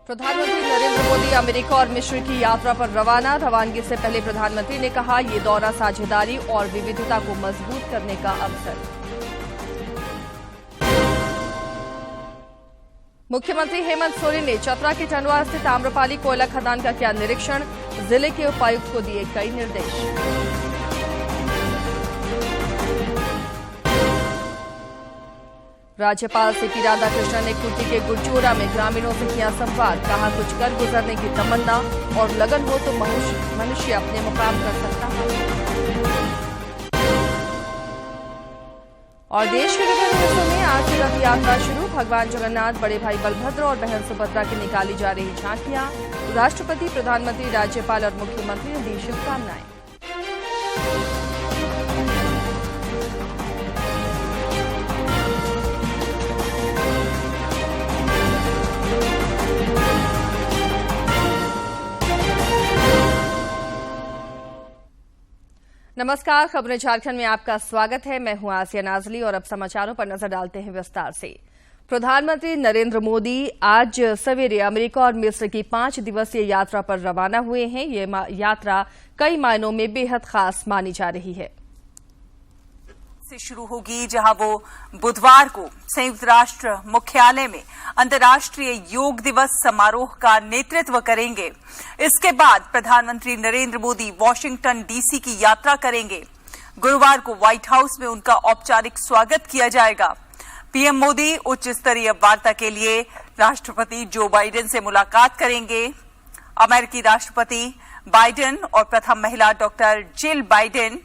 प्रधानमंत्री नरेंद्र मोदी अमेरिका और मिस्र की यात्रा पर रवाना। रवानगी से पहले प्रधानमंत्री ने कहा, ये दौरा साझेदारी और विविधता को मजबूत करने का अवसर। मुख्यमंत्री हेमंत सोरेन ने चतरा के टंडवा स्थित आम्रपाली कोयला खदान का किया निरीक्षण। जिले के उपायुक्त को दिए कई निर्देश। राज्यपाल सीपी राधाकृष्णन ने खूंटी के गुरचोरा में ग्रामीणों से किया संवाद। कहा, कुछ कर गुजरने की तमन्ना और लगन हो तो मनुष्य अपने मुकाम कर सकता है। और देश के विभिन्न हिस्सों में आज से रथ यात्रा शुरू। भगवान जगन्नाथ, बड़े भाई बलभद्र और बहन सुभद्रा की निकाली जा रही झांकियां। राष्ट्रपति, प्रधानमंत्री, राज्यपाल और मुख्यमंत्री ने दी शुभकामनाएं। नमस्कार, खबरें झारखंड में आपका स्वागत है। मैं हूं आसिया नाजली और अब समाचारों पर नजर डालते हैं विस्तार से। प्रधानमंत्री नरेंद्र मोदी आज सवेरे अमेरिका और मिस्र की 5 दिवसीय यात्रा पर रवाना हुए हैं। ये यात्रा कई मायनों में बेहद खास मानी जा रही है। से शुरू होगी, जहां वो बुधवार को संयुक्त राष्ट्र मुख्यालय में अंतर्राष्ट्रीय योग दिवस समारोह का नेतृत्व करेंगे। इसके बाद प्रधानमंत्री नरेंद्र मोदी वॉशिंगटन डीसी की यात्रा करेंगे। गुरुवार को व्हाइट हाउस में उनका औपचारिक स्वागत किया जाएगा। पीएम मोदी उच्च स्तरीय वार्ता के लिए राष्ट्रपति जो बाइडेन से मुलाकात करेंगे। अमेरिकी राष्ट्रपति बाइडेन और प्रथम महिला डॉक्टर जिल बाइडेन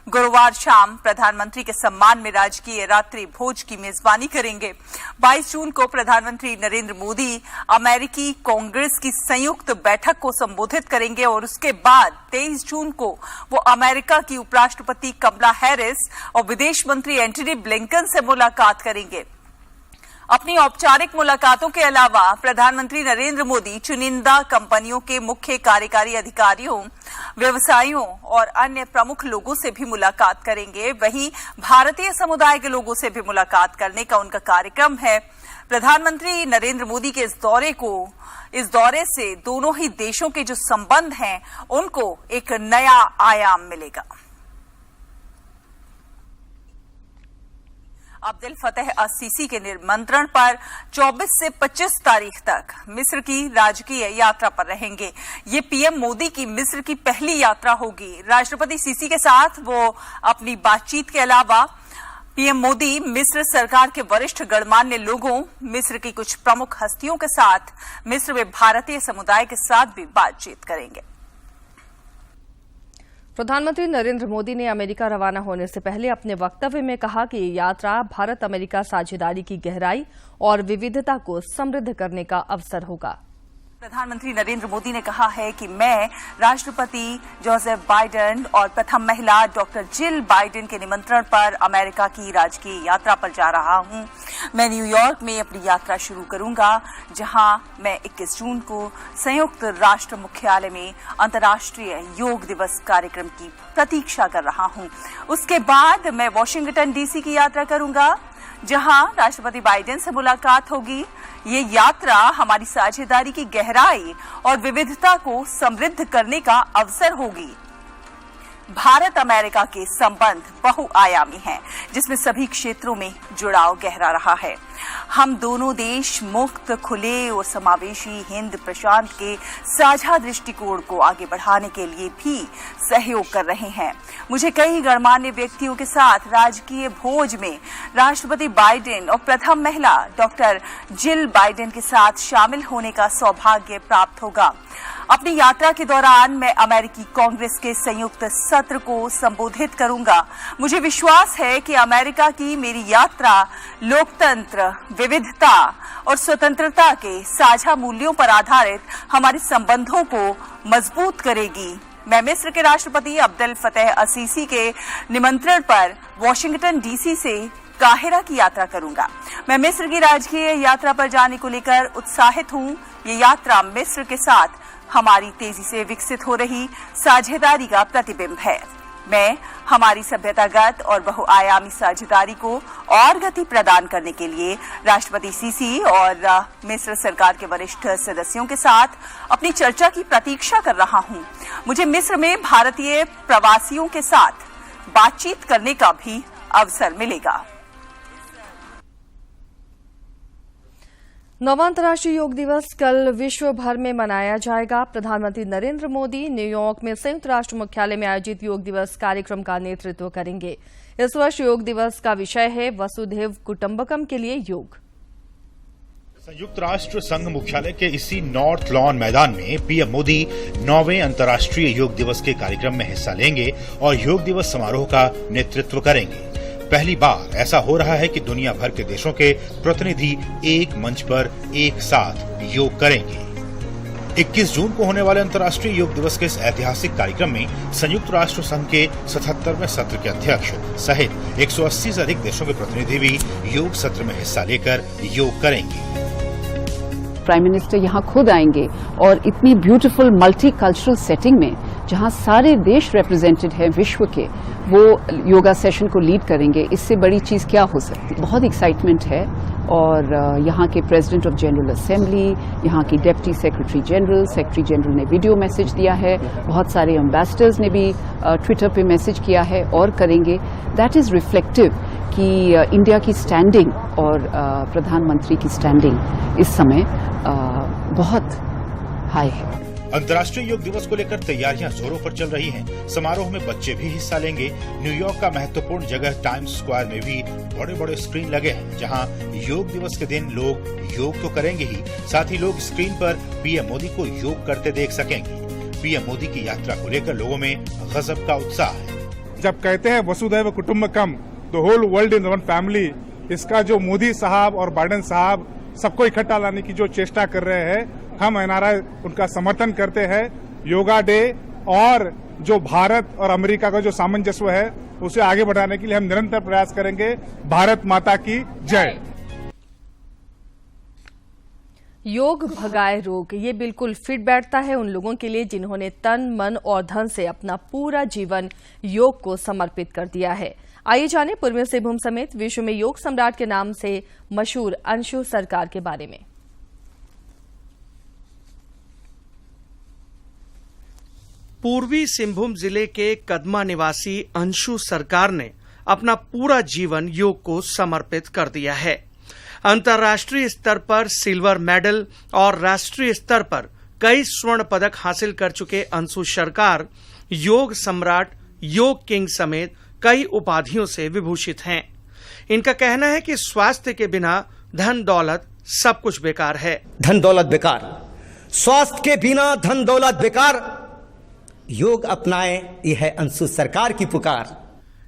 गुरुवार शाम प्रधानमंत्री के सम्मान में राजकीय रात्रि भोज की मेजबानी करेंगे। 22 जून को प्रधानमंत्री नरेंद्र मोदी अमेरिकी कांग्रेस की संयुक्त बैठक को संबोधित करेंगे और उसके बाद 23 जून को वो अमेरिका की उपराष्ट्रपति कमला हैरिस और विदेश मंत्री एंटनी ब्लिंकन से मुलाकात करेंगे। अपनी औपचारिक मुलाकातों के अलावा प्रधानमंत्री नरेंद्र मोदी चुनिंदा कंपनियों के मुख्य कार्यकारी अधिकारियों, व्यवसायियों और अन्य प्रमुख लोगों से भी मुलाकात करेंगे। वहीं भारतीय समुदाय के लोगों से भी मुलाकात करने का उनका कार्यक्रम है। प्रधानमंत्री नरेंद्र मोदी के इस दौरे से दोनों ही देशों के जो संबंध हैं, उनको एक नया आयाम मिलेगा। अब्दुल फतेह अस-सीसी के निमंत्रण पर 24 से 25 तारीख तक मिस्र की राजकीय यात्रा पर रहेंगे। ये पीएम मोदी की मिस्र की पहली यात्रा होगी। राष्ट्रपति सीसी के साथ वो अपनी बातचीत के अलावा पीएम मोदी मिस्र सरकार के वरिष्ठ गणमान्य लोगों, मिस्र की कुछ प्रमुख हस्तियों के साथ, मिस्र में भारतीय समुदाय के साथ भी बातचीत करेंगे। प्रधानमंत्री नरेंद्र मोदी ने अमेरिका रवाना होने से पहले अपने वक्तव्य में कहा कि ये यात्रा भारत अमेरिका साझेदारी की गहराई और विविधता को समृद्ध करने का अवसर होगा। प्रधानमंत्री नरेंद्र मोदी ने कहा है कि मैं राष्ट्रपति जोसेफ बाइडेन और प्रथम महिला डॉक्टर जिल बाइडेन के निमंत्रण पर अमेरिका की राजकीय यात्रा पर जा रहा हूं। मैं न्यूयॉर्क में अपनी यात्रा शुरू करूंगा, जहां मैं 21 जून को संयुक्त राष्ट्र मुख्यालय में अंतर्राष्ट्रीय योग दिवस कार्यक्रम की प्रतीक्षा कर रहा हूं। उसके बाद मैं वॉशिंगटन डीसी की यात्रा करूंगा, जहां राष्ट्रपति बाइडेन से मुलाकात होगी। ये यात्रा हमारी साझेदारी की गहराई और विविधता को समृद्ध करने का अवसर होगी। भारत अमेरिका के संबंध बहुआयामी हैं, जिसमें सभी क्षेत्रों में जुड़ाव गहरा रहा है। हम दोनों देश मुक्त, खुले और समावेशी हिंद प्रशांत के साझा दृष्टिकोण को आगे बढ़ाने के लिए भी सहयोग कर रहे हैं। मुझे कई गणमान्य व्यक्तियों के साथ राजकीय भोज में राष्ट्रपति बाइडेन और प्रथम महिला डॉक्टर जिल बाइडेन के साथ शामिल होने का सौभाग्य प्राप्त होगा। अपनी यात्रा के दौरान मैं अमेरिकी कांग्रेस के संयुक्त सत्र को संबोधित करूंगा। मुझे विश्वास है कि अमेरिका की मेरी यात्रा लोकतंत्र, विविधता और स्वतंत्रता के साझा मूल्यों पर आधारित हमारे संबंधों को मजबूत करेगी। मैं मिस्र के राष्ट्रपति अब्दुल फतेह अस-सीसी के निमंत्रण पर वॉशिंगटन डीसी से काहिरा की यात्रा करूंगा। मैं मिस्र की राजकीय यात्रा पर जाने को लेकर उत्साहित हूं। ये यात्रा मिस्र के साथ हमारी तेजी से विकसित हो रही साझेदारी का प्रतिबिंब है। मैं हमारी सभ्यतागत और बहुआयामी साझेदारी को और गति प्रदान करने के लिए राष्ट्रपति सीसी और मिस्र सरकार के वरिष्ठ सदस्यों के साथ अपनी चर्चा की प्रतीक्षा कर रहा हूं। मुझे मिस्र में भारतीय प्रवासियों के साथ बातचीत करने का भी अवसर मिलेगा। 9वां अंतर्राष्ट्रीय योग दिवस कल विश्व भर में मनाया जाएगा। प्रधानमंत्री नरेंद्र मोदी न्यूयॉर्क में संयुक्त राष्ट्र मुख्यालय में आयोजित योग दिवस कार्यक्रम का नेतृत्व करेंगे। इस वर्ष योग दिवस का विषय है वसुधैव कुटुंबकम के लिए योग। संयुक्त राष्ट्र संघ मुख्यालय के इसी नॉर्थ लॉन मैदान में पीएम मोदी 9वें अंतर्राष्ट्रीय योग दिवस के कार्यक्रम में हिस्सा लेंगे और योग दिवस समारोह का नेतृत्व करेंगे। पहली बार ऐसा हो रहा है कि दुनिया भर के देशों के प्रतिनिधि एक मंच पर एक साथ योग करेंगे। 21 जून को होने वाले अंतर्राष्ट्रीय योग दिवस के इस ऐतिहासिक कार्यक्रम में संयुक्त राष्ट्र संघ के 77वें सत्र के अध्यक्ष सहित 180 से अधिक देशों के प्रतिनिधि भी योग सत्र में हिस्सा लेकर योग करेंगे। प्राइम मिनिस्टर यहाँ खुद आएंगे और इतनी ब्यूटीफुल मल्टीकल्चरल सेटिंग में जहाँ सारे देश रिप्रेजेंटेड हैं विश्व के, वो योगा सेशन को लीड करेंगे। इससे बड़ी चीज़ क्या हो सकती है। बहुत एक्साइटमेंट है और यहाँ के प्रेसिडेंट ऑफ जनरल असेंबली, यहाँ की डिप्टी सेक्रेटरी जनरल ने वीडियो मैसेज दिया है, बहुत सारे एम्बेसडर्स ने भी ट्विटर पे मैसेज किया है और करेंगे। दैट इज़ रिफ्लेक्टिव कि इंडिया की स्टैंडिंग और प्रधानमंत्री की स्टैंडिंग इस समय बहुत हाई है। अंतर्राष्ट्रीय योग दिवस को लेकर तैयारियां जोरों पर चल रही हैं। समारोह में बच्चे भी हिस्सा लेंगे। न्यूयॉर्क का महत्वपूर्ण जगह टाइम्स स्क्वायर में भी बड़े बड़े स्क्रीन लगे हैं, जहां योग दिवस के दिन लोग योग तो करेंगे ही, साथ ही लोग स्क्रीन पर पीएम मोदी को योग करते देख सकेंगे। पीएम मोदी की यात्रा को लेकर लोगों में गजब का उत्साह है। जब कहते हैं वसुधैव कुटुंबकम, the whole world in one family, इसका जो मोदी साहब और बाइडेन साहब सबको इकट्ठा लाने की जो चेष्टा कर रहे हैं, हम एनआरआई उनका समर्थन करते हैं। योगा डे और जो भारत और अमेरिका का जो सामंजस्य है उसे आगे बढ़ाने के लिए हम निरंतर प्रयास करेंगे। भारत माता की जय। योग भगाए रोग, ये बिल्कुल फिट बैठता है उन लोगों के लिए जिन्होंने तन, मन और धन से अपना पूरा जीवन योग को समर्पित कर दिया है। आइए जानें पूर्वी सिंहभूम समेत विश्व में योग सम्राट के नाम से मशहूर अंशु सरकार के बारे में। पूर्वी सिंहभूम जिले के कदमा निवासी अंशु सरकार ने अपना पूरा जीवन योग को समर्पित कर दिया है। अंतर्राष्ट्रीय स्तर पर सिल्वर मेडल और राष्ट्रीय स्तर पर कई स्वर्ण पदक हासिल कर चुके अंशु सरकार योग सम्राट, योग किंग समेत कई उपाधियों से विभूषित हैं। इनका कहना है कि स्वास्थ्य के बिना धन दौलत सब कुछ बेकार है। धन दौलत बेकार, स्वास्थ्य के बिना धन दौलत बेकार, योग अपनाएं, यह है अंशु सरकार की पुकार।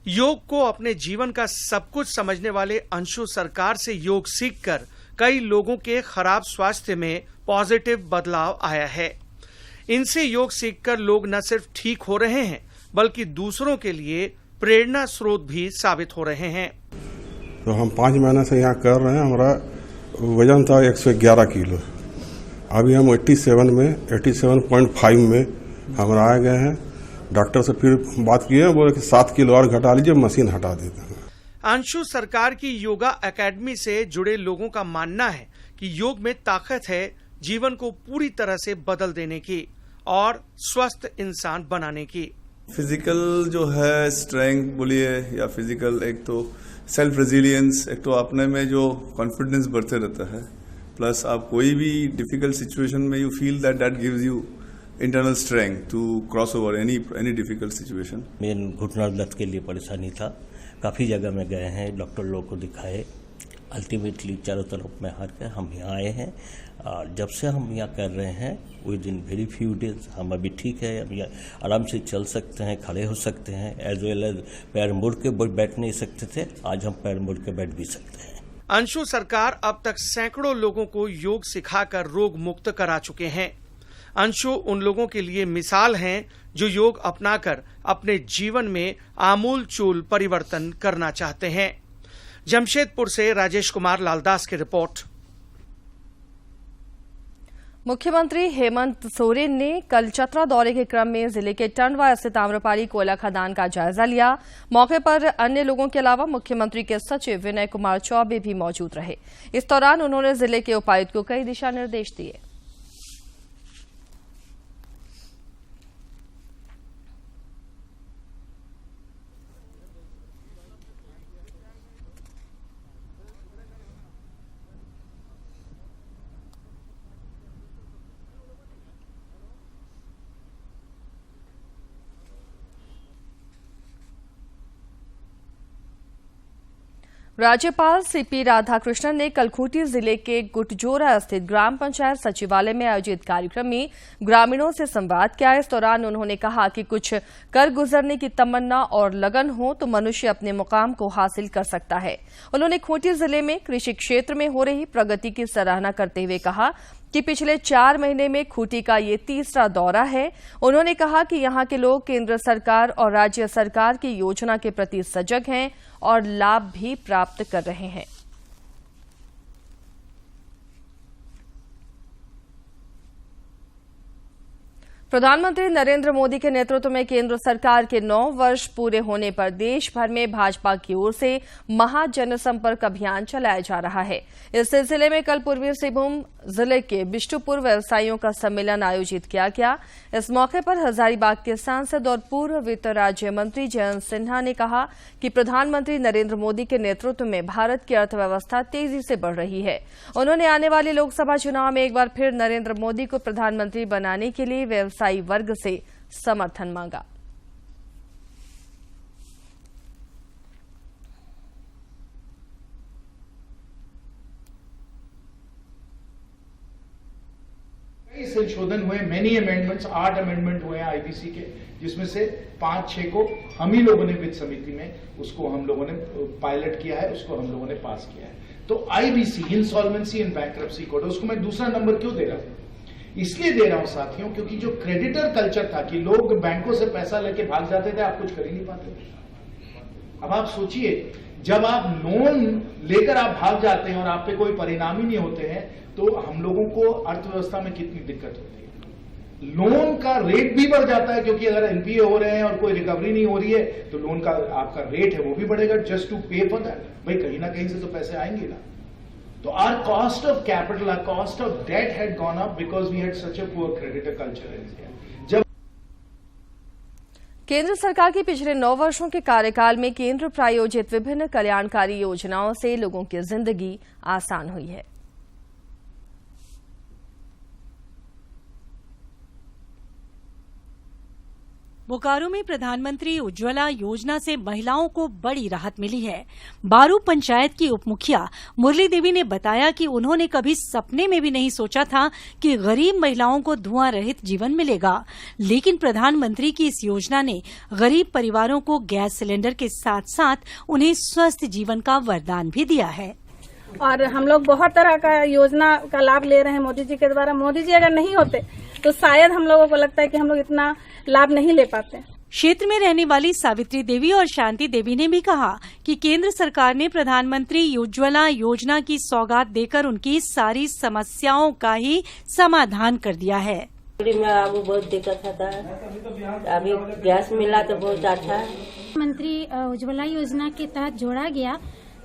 योग को अपने जीवन का सब कुछ समझने वाले अंशु सरकार से योग सीखकर कई लोगों के खराब स्वास्थ्य में पॉजिटिव बदलाव आया है। इनसे योग सीखकर लोग न सिर्फ ठीक हो रहे हैं बल्कि दूसरों के लिए प्रेरणा स्रोत भी साबित हो रहे हैं। तो हम 5 महीने से यहाँ कर रहे हैं। हमारा वजन था 111 किलो, अभी हम 87.5 में हम आ गए हैं। डॉक्टर से फिर बात किए, बोले कि 7 किलो और घटा लीजिए, मशीन हटा देते हैं। अंशु सरकार की योगा एकेडमी से जुड़े लोगों का मानना है कि योग में ताकत है जीवन को पूरी तरह से बदल देने की और स्वस्थ इंसान बनाने की। फिजिकल जो है स्ट्रेंथ बोलिए या फिजिकल, एक तो सेल्फ रेजिलियंस, एक तो अपने में जो कॉन्फिडेंस बढ़ते रहता है, प्लस आप कोई भी डिफिकल्ट सिचुएशन में you feel that gives you internal strength to cross over any difficult situation. मेन घुटना दर्द के लिए परेशानी था, काफ़ी जगह में गए हैं, डॉक्टर लोग को दिखाए, अल्टीमेटली चारों तरफ में हार कर हम यहाँ आए हैं। और जब से हम यहाँ कर रहे हैं with in very few days हम अभी ठीक है, अभी आराम से चल सकते हैं, खड़े हो सकते हैं, एज वेल एज पैर मुड़ के बैठ नहीं सकते थे, आज हम पैर मुड़ के बैठ भी सकते हैं। अंशु सरकार अब तक सैकड़ों लोगों को योग सिखाकर रोग मुक्त करा चुके हैं। अंशु उन लोगों के लिए मिसाल हैं जो योग अपनाकर अपने जीवन में आमूल चूल परिवर्तन करना चाहते हैं। जमशेदपुर से राजेश कुमार लालदास की रिपोर्ट। मुख्यमंत्री हेमंत सोरेन ने कल चतरा दौरे के क्रम में जिले के टंडवा स्थित आम्रपाली कोयला खदान का जायजा लिया। मौके पर अन्य लोगों के अलावा मुख्यमंत्री के सचिव विनय कुमार चौबे भी मौजूद रहे। इस दौरान उन्होंने जिले के उपायुक्त को कई दिशा निर्देश दिए। राज्यपाल सीपी राधाकृष्णन ने कल खूंटी जिले के गुटजोरा स्थित ग्राम पंचायत सचिवालय में आयोजित कार्यक्रम में ग्रामीणों से संवाद किया। इस दौरान उन्होंने कहा कि कुछ कर गुजरने की तमन्ना और लगन हो तो मनुष्य अपने मुकाम को हासिल कर सकता है। उन्होंने खूंटी जिले में कृषि क्षेत्र में हो रही प्रगति की सराहना करते हुए कहा कि पिछले 4 महीने में खूंटी का ये तीसरा दौरा है। उन्होंने कहा कि यहां के लोग केंद्र सरकार और राज्य सरकार की योजना के प्रति सजग हैं और लाभ भी प्राप्त कर रहे हैं। प्रधानमंत्री नरेंद्र मोदी के नेतृत्व में केंद्र सरकार के 9 वर्ष पूरे होने पर देश भर में भाजपा की ओर से महा जनसंपर्क अभियान चलाया जा रहा है। इस सिलसिले में कल पूर्वी सिंहभूम जिले के बिष्टुपुर व्यवसायियों का सम्मेलन आयोजित किया गया। इस मौके पर हजारीबाग के सांसद और पूर्व वित्त राज्य मंत्री जयंत सिन्हा ने कहा कि प्रधानमंत्री नरेंद्र मोदी के नेतृत्व में भारत की अर्थव्यवस्था तेजी से बढ़ रही है। उन्होंने आने वाले लोकसभा चुनाव में एक बार फिर नरेंद्र मोदी को प्रधानमंत्री बनाने के लिए व्यवसायी वर्ग से समर्थन मांगा। कई संशोधन हुए, मेनी अमेंडमेंट्स, 8 अमेंडमेंट हुए हैं आईबीसी के, जिसमें से 5-6 को हम ही लोगों ने वित्त समिति में उसको हम लोगों ने पायलट किया है, उसको हम लोगों ने पास किया है। तो IBC, insolvency and bankruptcy code, उसको मैं दूसरा नंबर क्यों दे रहा हूं? इसलिए दे रहा हूं साथियों, क्योंकि जो क्रेडिटर कल्चर था कि लोग बैंकों से पैसा लेके भाग जाते थे, आप कुछ कर ही नहीं पाते थे। अब आप सोचिए, जब आप लोन लेकर आप भाग जाते हैं और आप पे कोई परिणाम ही नहीं होते हैं, तो हम लोगों को अर्थव्यवस्था में कितनी दिक्कत होती है। लोन का रेट भी बढ़ जाता है, क्योंकि अगर एनपीए हो रहे हैं और कोई रिकवरी नहीं हो रही है तो लोन का आपका रेट है वो भी बढ़ेगा, जस्ट टू पे फॉर दैट। भाई कहीं ना कहीं से तो पैसे आएंगे ना। तो our cost of capital, our cost of debt had gone up because we had such a poor creditor culture in India. जब केंद्र सरकार की पिछले 9 वर्षों के कार्यकाल में केंद्र प्रायोजित विभिन्न कल्याणकारी योजनाओं से लोगों की जिंदगी आसान हुई है। बोकारो में प्रधानमंत्री उज्ज्वला योजना से महिलाओं को बड़ी राहत मिली है। बारू पंचायत की उप मुखिया मुरली देवी ने बताया कि उन्होंने कभी सपने में भी नहीं सोचा था कि गरीब महिलाओं को धुआं रहित जीवन मिलेगा, लेकिन प्रधानमंत्री की इस योजना ने गरीब परिवारों को गैस सिलेंडर के साथ साथ उन्हें स्वस्थ जीवन का वरदान भी दिया है। और हम लोग बहुत तरह का योजना का लाभ ले रहे हैं मोदी जी के द्वारा। मोदी जी अगर नहीं होते तो शायद हम लोगों को लगता है कि हम लोग इतना लाभ नहीं ले पाते। क्षेत्र में रहने वाली सावित्री देवी और शांति देवी ने भी कहा कि केंद्र सरकार ने प्रधानमंत्री उज्ज्वला योजना की सौगात देकर उनकी सारी समस्याओं का ही समाधान कर दिया है। में अभी बहुत दिक्कत था, अभी गैस मिला तो बहुत अच्छा है। मंत्री उज्ज्वला योजना के तहत जोड़ा गया,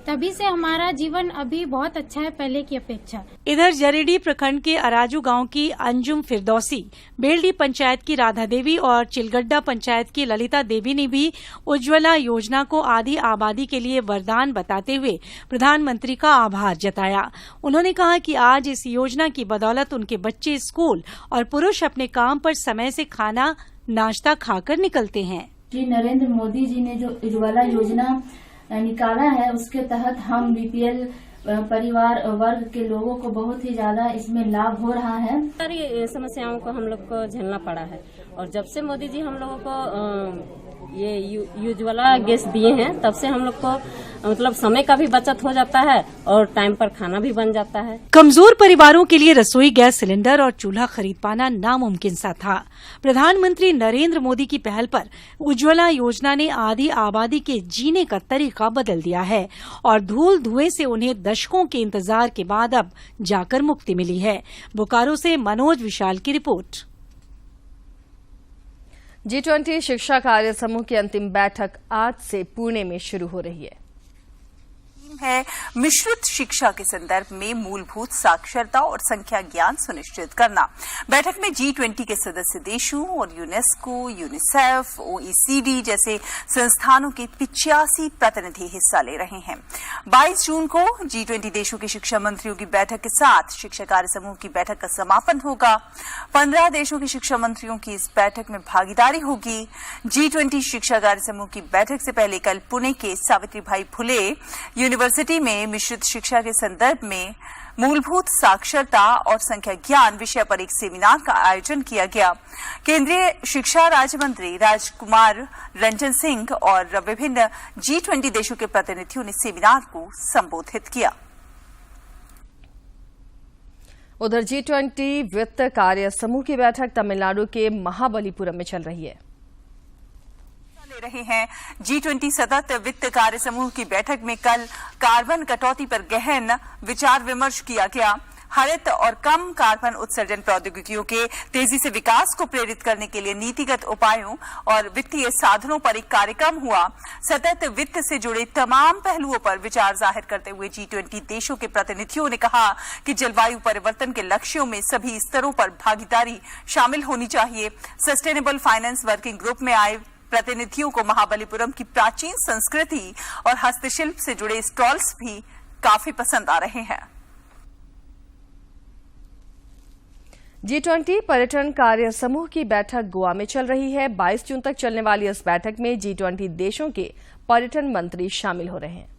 तभी से हमारा जीवन अभी बहुत अच्छा है पहले की अपेक्षा। इधर जरीडीह प्रखंड के अराजू गांव की अंजुम फिरदौसी, बेलडी पंचायत की राधा देवी और चिलगड्डा पंचायत की ललिता देवी ने भी उज्ज्वला योजना को आधी आबादी के लिए वरदान बताते हुए प्रधानमंत्री का आभार जताया। उन्होंने कहा कि आज इस योजना की बदौलत उनके बच्चे स्कूल और पुरुष अपने काम पर समय से खाना नाश्ता खाकर निकलते हैं। श्री नरेंद्र मोदी जी ने जो उज्ज्वला योजना निकाला है, उसके तहत हम बीपीएल परिवार वर्ग के लोगों को बहुत ही ज्यादा इसमें लाभ हो रहा है। सारी समस्याओं को हम लोग को झेलना पड़ा है और जब से मोदी जी हम लोगों को ये उज्ज्वला गैस दिए हैं तब से हम लोग को मतलब समय का भी बचत हो जाता है और टाइम पर खाना भी बन जाता है। कमजोर परिवारों के लिए रसोई गैस सिलेंडर और चूल्हा खरीद पाना नामुमकिन सा था। प्रधानमंत्री नरेंद्र मोदी की पहल पर उज्ज्वला योजना ने आधी आबादी के जीने का तरीका बदल दिया है और धूल धुएं से उन्हें दशकों के इंतजार के बाद अब जाकर मुक्ति मिली है। बोकारो से मनोज विशाल की रिपोर्ट। G20 शिक्षा कार्य समूह की अंतिम बैठक आज से पुणे में शुरू हो रही है। मिश्रित शिक्षा के संदर्भ में मूलभूत साक्षरता और संख्या ज्ञान सुनिश्चित करना। बैठक में G20 के सदस्य देशों और यूनेस्को, यूनिसेफ, OECD जैसे संस्थानों के 85 प्रतिनिधि हिस्सा ले रहे हैं। 22 जून को G20 देशों के शिक्षा मंत्रियों की बैठक के साथ शिक्षा कार्य समूह की बैठक का समापन होगा। 15 देशों के शिक्षा मंत्रियों की इस बैठक में भागीदारी होगी। G20 शिक्षा कार्य समूह की बैठक से पहले कल पुणे के सावित्रीबाई फुले यूनिवर्सिटी में मिश्रित शिक्षा के संदर्भ में मूलभूत साक्षरता और संख्या ज्ञान विषय पर एक सेमिनार का आयोजन किया गया। केंद्रीय शिक्षा राज्य मंत्री राजकुमार रंजन सिंह और विभिन्न G20 देशों के प्रतिनिधियों ने सेमिनार को संबोधित किया। उधर G20 वित्त कार्य समूह की बैठक तमिलनाडु के महाबलीपुरम में चल रही है। रहे हैं G20 सतत वित्त कार्य समूह की बैठक में कल कार्बन कटौती पर गहन विचार विमर्श किया गया। हरित और कम कार्बन उत्सर्जन प्रौद्योगिकियों के तेजी से विकास को प्रेरित करने के लिए नीतिगत उपायों और वित्तीय साधनों पर एक कार्यक्रम हुआ। सतत वित्त से जुड़े तमाम पहलुओं पर विचार जाहिर करते हुए G20 देशों के प्रतिनिधियों ने कहा कि जलवायु परिवर्तन के लक्ष्यों में सभी स्तरों पर भागीदारी शामिल होनी चाहिए। सस्टेनेबल फाइनेंस वर्किंग ग्रुप में आए प्रतिनिधियों को महाबलीपुरम की प्राचीन संस्कृति और हस्तशिल्प से जुड़े स्टॉल्स भी काफी पसंद आ रहे हैं। G20 पर्यटन कार्य समूह की बैठक गोवा में चल रही है। 22 जून तक चलने वाली इस बैठक में G20 देशों के पर्यटन मंत्री शामिल हो रहे हैं।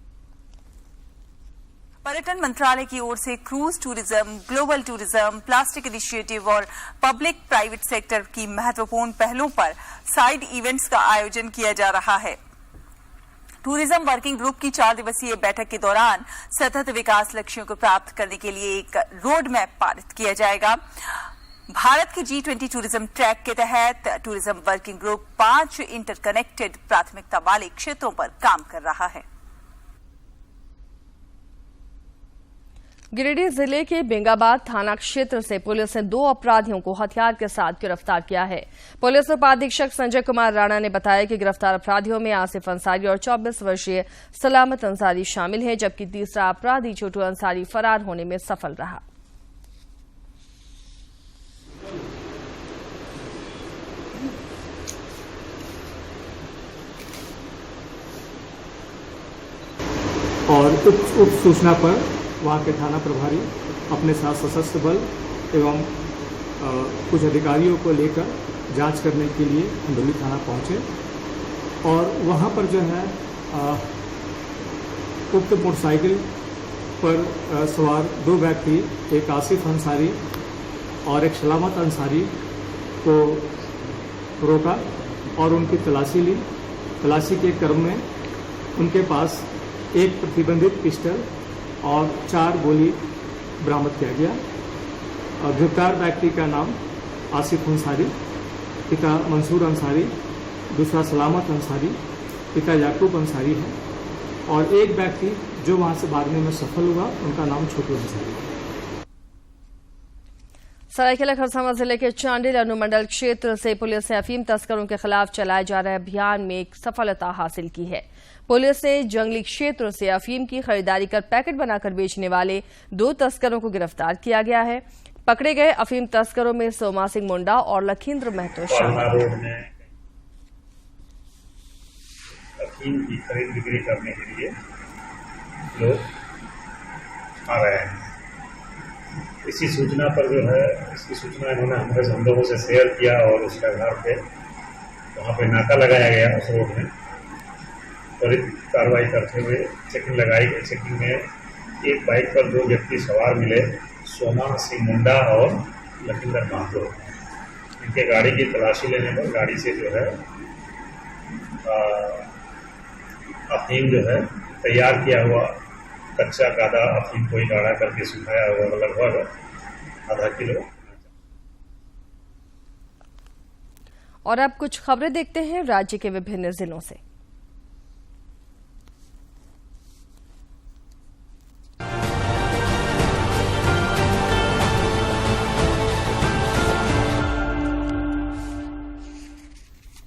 पर्यटन मंत्रालय की ओर से cruise tourism, global tourism, plastic initiative और पब्लिक प्राइवेट सेक्टर की महत्वपूर्ण पहलों पर साइड इवेंट्स का आयोजन किया जा रहा है। टूरिज्म वर्किंग ग्रुप की 4 दिवसीय बैठक के दौरान सतत विकास लक्ष्यों को प्राप्त करने के लिए एक रोड मैप पारित किया जाएगा। भारत के G20 टूरिज्म ट्रैक के तहत टूरिज्म वर्किंग ग्रुप 5 इंटरकनेक्टेड प्राथमिकता वाले क्षेत्रों पर काम कर रहा है। गिरिडीह जिले के बेंगाबाद थाना क्षेत्र से पुलिस ने 2 अपराधियों को हथियार के साथ गिरफ्तार किया है। पुलिस उपाधीक्षक संजय कुमार राणा ने बताया कि गिरफ्तार अपराधियों में आसिफ अंसारी और 24 वर्षीय सलामत अंसारी शामिल हैं, जबकि तीसरा अपराधी छोटू अंसारी फरार होने में सफल रहा। और उक्त सूचना पर वहाँ के थाना प्रभारी अपने साथ सशस्त्र बल एवं कुछ अधिकारियों को लेकर जांच करने के लिए अंदौली थाना पहुंचे और वहाँ पर जो है उक्त मोटरसाइकिल पर सवार 2 व्यक्ति, एक आसिफ अंसारी और एक सलामत अंसारी को रोका और उनकी तलाशी ली। तलाशी के क्रम में उनके पास एक प्रतिबंधित पिस्टल और 4 गोली बरामद किया गया। गिरफ्तार व्यक्ति का नाम आसिफ अंसारी, पिता मंसूर अंसारी, दूसरा सलामत अंसारी, पिता याकूब अंसारी है और एक व्यक्ति जो वहां से भागने में सफल हुआ, उनका नाम छोटू अंसारी है। सरायकेला खरसावां जिले के चांडिल अनुमंडल क्षेत्र से पुलिस ने अफीम तस्करों के खिलाफ चलाए जा रहे अभियान में एक सफलता हासिल की है। पुलिस ने जंगली क्षेत्रों से अफीम की खरीदारी कर पैकेट बनाकर बेचने वाले 2 तस्करों को गिरफ्तार किया गया है। पकड़े गए अफीम तस्करों में सोमा सिंह मुंडा और लखींद्र महतो शामिल हैं। अफीम की खरीद बिक्री करने के लिए लोग आ रहे हैं। इसी सूचना पर जो है, इसकी सूचना इन्होंने हम लोगों से शेयर किया और उसके आधार पे वहाँ पे नाका लगाया गया। उस रोड में त्वरित कार्रवाई करते हुए चेकिंग लगाई गई। चेकिंग में एक बाइक पर 2 व्यक्ति सवार मिले, सोमा सिंह मुंडा और लखींद्र महतो। इनके गाड़ी की तलाशी लेने पर गाड़ी से जो है अफीम जो है तैयार किया हुआ कच्चा गादा अफीम को ही गाढ़ा करके सुखाया हुआ लगभग आधा किलो। और अब कुछ खबरें देखते हैं राज्य के विभिन्न जिलों से।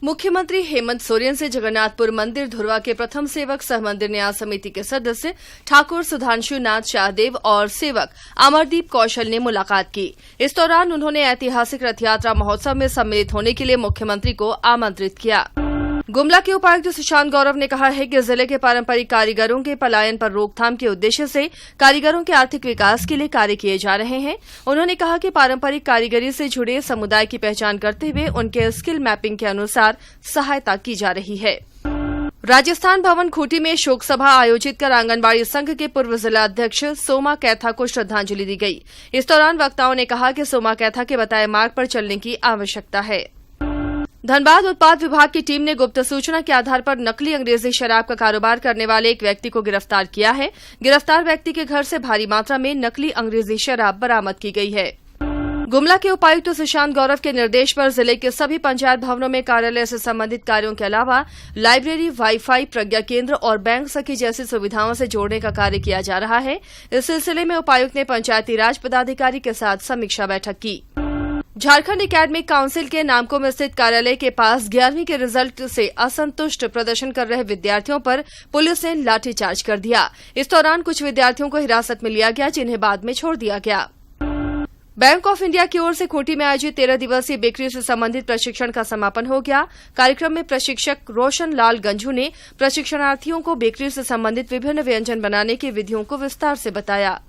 मुख्यमंत्री हेमंत सोरेन से जगन्नाथपुर मंदिर धुरवा के प्रथम सेवक सह मंदिर न्यास समिति के सदस्य ठाकुर सुधांशु नाथ शाहदेव और सेवक अमरदीप कौशल ने मुलाकात की। इस दौरान उन्होंने ऐतिहासिक रथ यात्रा महोत्सव में सम्मिलित होने के लिए मुख्यमंत्री को आमंत्रित किया। गुमला के उपायुक्त सुशांत गौरव ने कहा है कि जिले के पारंपरिक कारीगरों के पलायन पर रोकथाम के उद्देश्य से कारीगरों के आर्थिक विकास के लिए कार्य किए जा रहे हैं। उन्होंने कहा कि पारंपरिक कारीगरी से जुड़े समुदाय की पहचान करते हुए उनके स्किल मैपिंग के अनुसार सहायता की जा रही है। राजस्थान भवन खूंटी में शोक सभा आयोजित कर आंगनबाड़ी संघ के पूर्व जिला अध्यक्ष सोमा कैथा को श्रद्धांजलि दी गई। इस दौरान वक्ताओं ने कहा कि सोमा कैथा के बताए मार्ग पर चलने की आवश्यकता है। धनबाद उत्पाद विभाग की टीम ने गुप्त सूचना के आधार पर नकली अंग्रेजी शराब का कारोबार करने वाले एक व्यक्ति को गिरफ्तार किया है। गिरफ्तार व्यक्ति के घर से भारी मात्रा में नकली अंग्रेजी शराब बरामद की गई है। गुमला के उपायुक्त सुशांत गौरव के निर्देश पर जिले के सभी पंचायत भवनों में कार्यालय से संबंधित कार्यों के अलावा लाइब्रेरी, वाईफाई, प्रज्ञा केंद्र और बैंक सखी जैसी सुविधाओं से जोड़ने का कार्य किया जा रहा है। इस सिलसिले में उपायुक्त ने पंचायती राज पदाधिकारी के साथ समीक्षा बैठक की। झारखंड एकेडमिक काउंसिल के नामको में स्थित कार्यालय के पास 11वीं के रिजल्ट से असंतुष्ट प्रदर्शन कर रहे विद्यार्थियों पर पुलिस ने लाठीचार्ज कर दिया। इस दौरान कुछ विद्यार्थियों को हिरासत में लिया गया, जिन्हें बाद में छोड़ दिया गया। बैंक ऑफ इंडिया की ओर से खूंटी में आयोजित 13 दिवसीय बेकरी से संबंधित प्रशिक्षण का समापन हो गया। कार्यक्रम में प्रशिक्षक रोशन लाल गंजू ने प्रशिक्षणार्थियों को बेकरी से संबंधित विभिन्न व्यंजन बनाने की विधियों को विस्तार से बताया।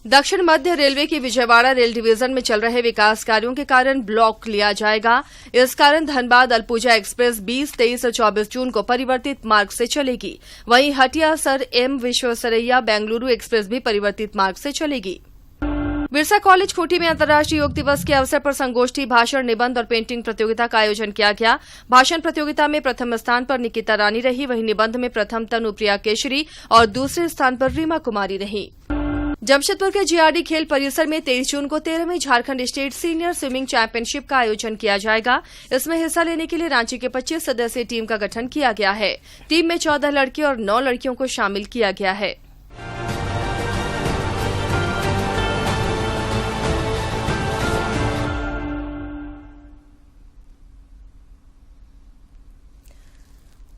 दक्षिण मध्य रेलवे की विजयवाड़ा रेल डिवीजन में चल रहे विकास कार्यों के कारण ब्लॉक लिया जाएगा। इस कारण धनबाद अलपुजा एक्सप्रेस 20, 23 और 24 जून को परिवर्तित मार्ग से चलेगी। वहीं Hatia sir M Visvesvaraya Bengaluru express भी परिवर्तित मार्ग से चलेगी। बिरसा कॉलेज खूंटी में अंतर्राष्ट्रीय योग दिवस के अवसर पर संगोष्ठी, भाषण, निबंध और पेंटिंग प्रतियोगिता का आयोजन किया गया। भाषण प्रतियोगिता में प्रथम स्थान पर निकिता रानी रही, वहीं निबंध में प्रथम तनुप्रिया केशरी और दूसरे स्थान पर रीमा कुमारी रही। जमशेदपुर के जीआरडी खेल परिसर में 23 जून को 13वीं Jharkhand state senior swimming championship का आयोजन किया जाएगा। इसमें हिस्सा लेने के लिए रांची के 25 सदस्यीय टीम का गठन किया गया है। टीम में 14 लड़के और 9 लड़कियों को शामिल किया गया है।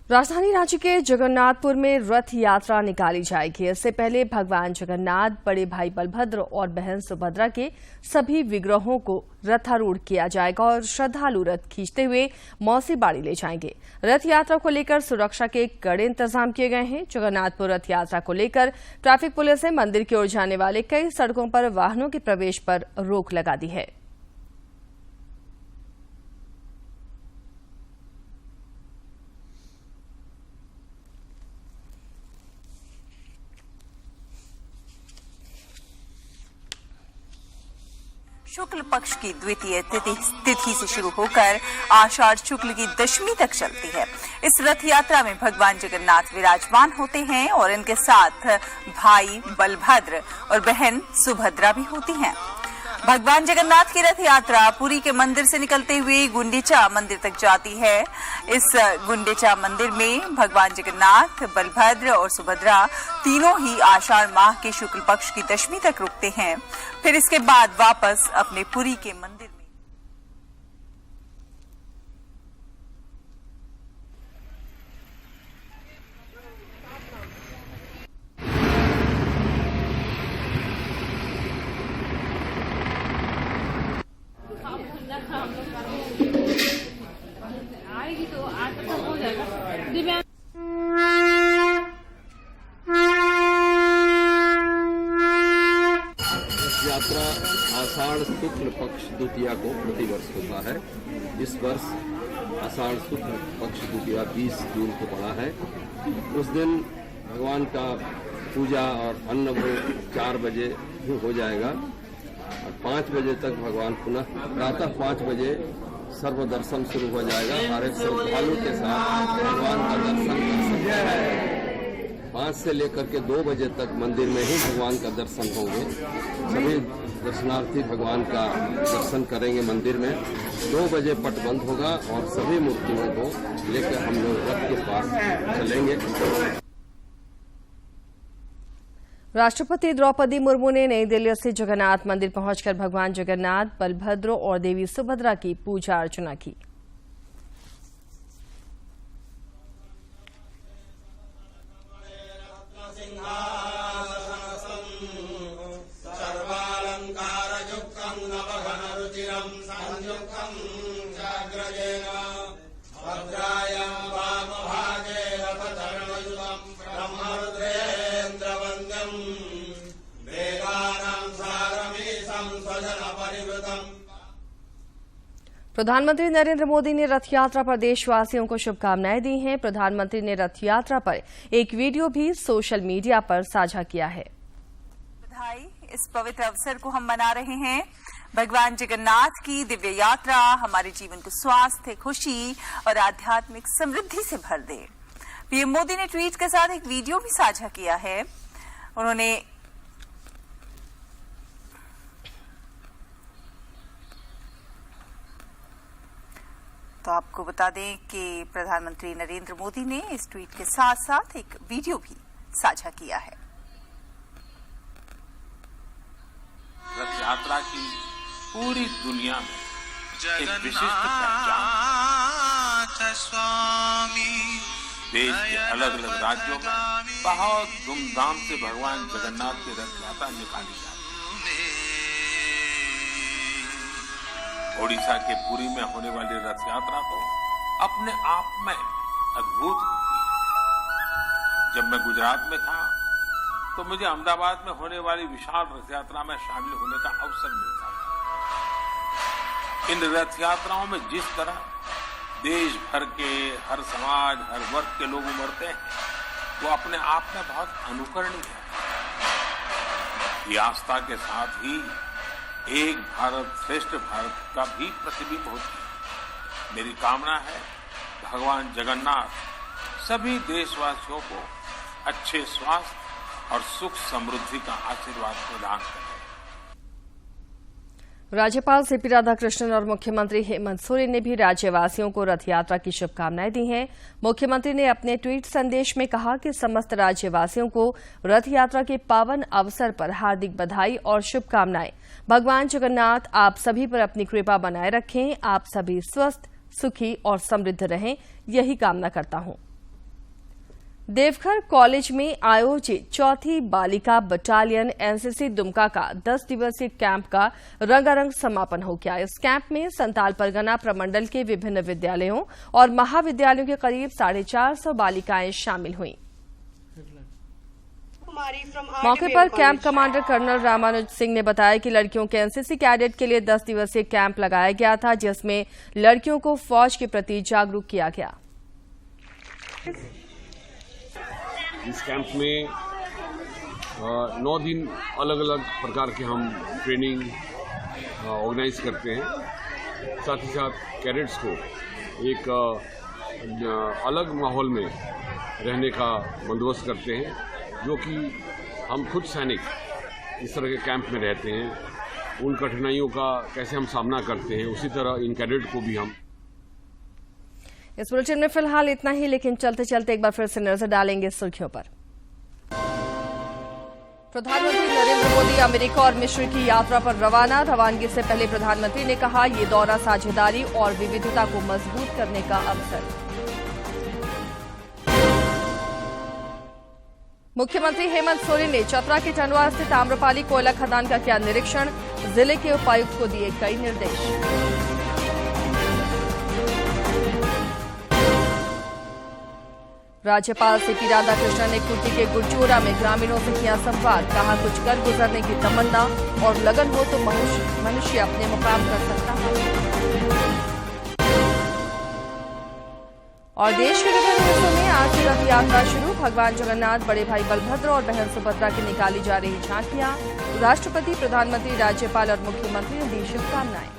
राजधानी रांची के जगन्नाथपुर में रथ यात्रा निकाली जाएगी। इससे पहले भगवान जगन्नाथ, बड़े भाई बलभद्र और बहन सुभद्रा के सभी विग्रहों को रथारूढ़ किया जाएगा और श्रद्धालु रथ खींचते हुए मौसी बाड़ी ले जाएंगे। रथ यात्रा को लेकर सुरक्षा के कड़े इंतजाम किए गए हैं। जगन्नाथपुर रथ यात्रा को लेकर ट्रैफिक पुलिस ने मंदिर की ओर जाने वाले कई सड़कों पर वाहनों के प्रवेश पर रोक लगा दी है। शुक्ल पक्ष की द्वितीय तिथि से शुरू होकर आषाढ़ शुक्ल की दशमी तक चलती है। इस रथ यात्रा में भगवान जगन्नाथ विराजमान होते हैं और इनके साथ भाई बलभद्र और बहन सुभद्रा भी होती हैं। भगवान जगन्नाथ की रथ यात्रा पुरी के मंदिर से निकलते हुए गुंडीचा मंदिर तक जाती है। इस गुंडीचा मंदिर में भगवान जगन्नाथ, बलभद्र और सुभद्रा तीनों ही आषाढ़ माह के शुक्ल पक्ष की दशमी तक रुकते हैं। फिर इसके बाद वापस अपने पुरी के मंदिर में। आएगी तो आज तक हो जाएगा। यात्रा आषाढ़ शुक्ल पक्ष द्वितीया को प्रतिवर्ष होता है। इस वर्ष आषाढ़ शुक्ल पक्ष द्वितीया 20 जून को पड़ा है। उस दिन भगवान का पूजा और अन्न भोग 4 बजे ही हो जाएगा और 5 बजे तक भगवान पुनः प्रातः 5 बजे सर्वदर्शन शुरू हो जाएगा। हर एक श्रद्धालु के साथ भगवान का दर्शन कर सकते हैं। 5 से लेकर के 2 बजे तक मंदिर में ही भगवान का दर्शन होंगे। सभी दर्शनार्थी भगवान का दर्शन करेंगे मंदिर में। 2 बजे पट बंद होगा और सभी मूर्तियों को लेकर हम लोग रथ के पास चलेंगे। राष्ट्रपति द्रौपदी मुर्मू ने नई दिल्ली स्थित जगन्नाथ मंदिर पहुंचकर भगवान जगन्नाथ, बलभद्र और देवी सुभद्रा की पूजा अर्चना की। प्रधानमंत्री नरेंद्र मोदी ने रथ यात्रा पर देशवासियों को शुभकामनाएं दी हैं। प्रधानमंत्री ने रथ यात्रा पर एक वीडियो भी सोशल मीडिया पर साझा किया है। बधाई, इस पवित्र अवसर को हम मना रहे हैं। भगवान जगन्नाथ की दिव्य यात्रा हमारे जीवन को स्वास्थ्य, खुशी और आध्यात्मिक समृद्धि से भर दे। पीएम मोदी ने ट्वीट के साथ एक वीडियो भी साझा किया है। उन्होंने तो आपको बता दें कि प्रधानमंत्री नरेंद्र मोदी ने इस ट्वीट के साथ साथ एक वीडियो भी साझा किया है। रथ यात्रा की पूरी दुनिया में एक विशिष्ट पहचान। देश के अलग अलग राज्यों में बहुत धूमधाम से भगवान जगन्नाथ की रथ यात्रा निकाली जाती है। ओडिशा के पुरी में होने वाली रथ यात्रा तो अपने आप में अद्भुत होती है। जब मैं गुजरात में था तो मुझे अहमदाबाद में होने वाली विशाल रथ यात्रा में शामिल होने का अवसर मिलता था। इन रथ यात्राओं में जिस तरह देश भर के हर समाज, हर वर्ग के लोग उमड़ते हैं, वो अपने आप में बहुत अनुकरणीय है। ये आस्था के साथ ही एक भारत श्रेष्ठ भारत का भी प्रतिबिंब होती है। मेरी कामना है भगवान जगन्नाथ सभी देशवासियों को अच्छे स्वास्थ्य और सुख समृद्धि का आशीर्वाद प्रदान करें। राज्यपाल सीपी राधाकृष्णन और मुख्यमंत्री हेमंत सोरेन ने भी राज्यवासियों को रथ यात्रा की शुभकामनाएं दी हैं। मुख्यमंत्री ने अपने ट्वीट संदेश में कहा कि समस्त राज्यवासियों को रथ यात्रा के पावन अवसर पर हार्दिक बधाई और शुभकामनाएं। भगवान जगन्नाथ आप सभी पर अपनी कृपा बनाए रखें। आप सभी स्वस्थ, सुखी और समृद्ध रहें, यही कामना करता हूं। देवघर कॉलेज में आयोजित 4थी बालिका बटालियन एनसीसी दुमका का 10 दिवसीय कैंप का रंगारंग समापन हो गया। इस कैंप में संताल परगना प्रमंडल के विभिन्न विद्यालयों और महाविद्यालयों के करीब 450 बालिकाएं शामिल हुईं। मौके पर camp commander colonel Ramanuj Singh ने बताया कि लड़कियों के एनसीसी कैडेट के लिए 10 दिवसीय कैंप लगाया गया था, जिसमें लड़कियों को फौज के प्रति जागरूक किया गया। इस कैंप में 9 दिन अलग अलग प्रकार के हम ट्रेनिंग ऑर्गेनाइज करते हैं। साथ ही साथ कैडेट्स को एक अलग माहौल में रहने का बंदोबस्त करते हैं, जो कि हम खुद सैनिक इस तरह के कैंप में रहते हैं, उन कठिनाइयों का कैसे हम सामना करते हैं, उसी तरह इन कैडेट को भी हम। इस बुलेटिन में फिलहाल इतना ही, लेकिन चलते चलते एक बार फिर से नजर डालेंगे सुर्खियों पर। प्रधानमंत्री नरेंद्र मोदी अमेरिका और मिस्र की यात्रा पर रवाना। रवानगी से पहले प्रधानमंत्री ने कहा, ये दौरा साझेदारी और विविधता को मजबूत करने का अवसर। मुख्यमंत्री हेमंत सोरेन ने चतरा के टंडवा स्थित आम्रपाली कोयला खदान का किया निरीक्षण। जिले के उपायुक्त को दिए कई निर्देश। राज्यपाल सीपी राधाकृष्णन ने खूंटी के गुरजोरा में ग्रामीणों से किया संवाद। कहा, कुछ कर गुजरने की तमन्ना और लगन हो तो मनुष्य अपने मुकाम कर सकता है। और देश के विभिन्न हिस्सों में आज से रथ यात्रा शुरू। भगवान जगन्नाथ, बड़े भाई बलभद्र और बहन सुभद्रा की निकाली जा रही झांकियां। राष्ट्रपति, प्रधानमंत्री, राज्यपाल और मुख्यमंत्री ने दी शुभकामनाएं।